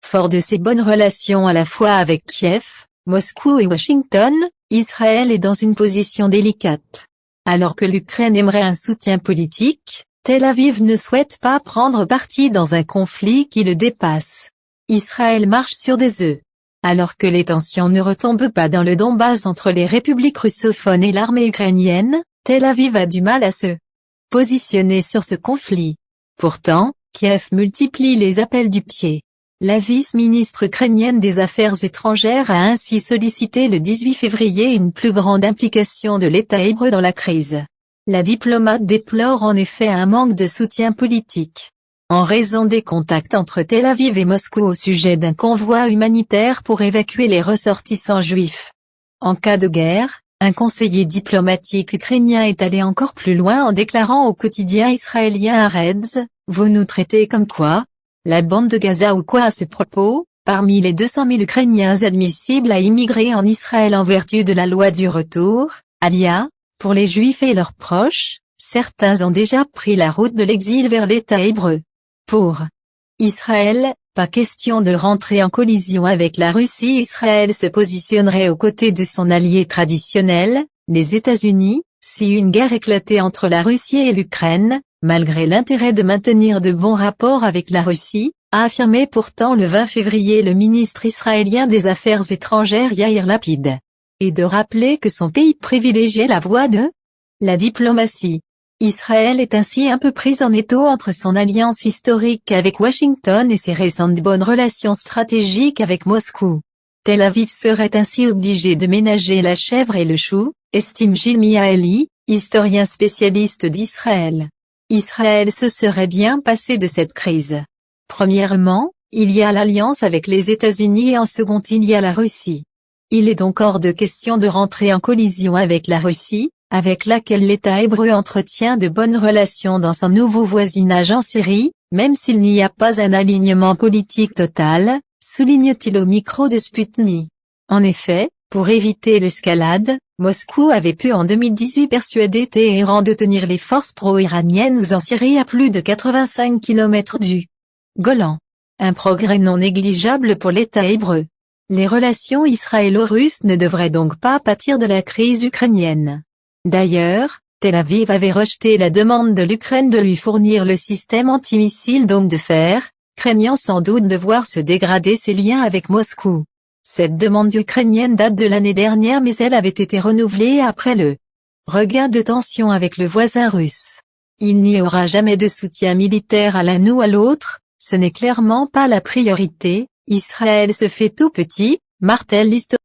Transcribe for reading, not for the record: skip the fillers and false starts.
Fort de ses bonnes relations à la fois avec Kiev, Moscou et Washington, Israël est dans une position délicate. Alors que l'Ukraine aimerait un soutien politique, Tel Aviv ne souhaite pas prendre parti dans un conflit qui le dépasse. Israël marche sur des œufs. Alors que les tensions ne retombent pas dans le Donbass entre les républiques russophones et l'armée ukrainienne, Tel Aviv a du mal à se positionner sur ce conflit. Pourtant, Kiev multiplie les appels du pied. La vice-ministre ukrainienne des Affaires étrangères a ainsi sollicité le 18 février une plus grande implication de l'État hébreu dans la crise. La diplomate déplore en effet un manque de soutien politique. En raison des contacts entre Tel Aviv et Moscou au sujet d'un convoi humanitaire pour évacuer les ressortissants juifs. En cas de guerre, un conseiller diplomatique ukrainien est allé encore plus loin en déclarant au quotidien israélien Haaretz, « Vous nous traitez comme quoi ? La bande de Gaza ou quoi ?» À ce propos, parmi les 200 000 Ukrainiens admissibles à immigrer en Israël en vertu de la loi du retour, Alia, pour les Juifs et leurs proches, certains ont déjà pris la route de l'exil vers l'État hébreu. Pour Israël, pas question de rentrer en collision avec la Russie. Israël se positionnerait aux côtés de son allié traditionnel, les États-Unis, si une guerre éclatait entre la Russie et l'Ukraine, malgré l'intérêt de maintenir de bons rapports avec la Russie, a affirmé pourtant le 20 février le ministre israélien des Affaires étrangères Yair Lapid. Et de rappeler que son pays privilégiait la voie de la diplomatie. Israël est ainsi un peu prise en étau entre son alliance historique avec Washington et ses récentes bonnes relations stratégiques avec Moscou. Tel Aviv serait ainsi obligé de ménager la chèvre et le chou, estime Gil Mihaeli, historien spécialiste d'Israël. Israël se serait bien passé de cette crise. Premièrement, il y a l'alliance avec les États-Unis et en second il y a la Russie. Il est donc hors de question de rentrer en collision avec la Russie, avec laquelle l'État hébreu entretient de bonnes relations dans son nouveau voisinage en Syrie, même s'il n'y a pas un alignement politique total, souligne-t-il au micro de Sputnik. En effet, pour éviter l'escalade, Moscou avait pu en 2018 persuader Téhéran de tenir les forces pro-iraniennes en Syrie à plus de 85 km du Golan. Un progrès non négligeable pour l'État hébreu. Les relations israélo-russes ne devraient donc pas pâtir de la crise ukrainienne. D'ailleurs, Tel Aviv avait rejeté la demande de l'Ukraine de lui fournir le système antimissile Dôme de fer, craignant sans doute de voir se dégrader ses liens avec Moscou. Cette demande ukrainienne date de l'année dernière mais elle avait été renouvelée après le regain de tension avec le voisin russe. Il n'y aura jamais de soutien militaire à l'un ou à l'autre, ce n'est clairement pas la priorité, Israël se fait tout petit, martèle l'histoire.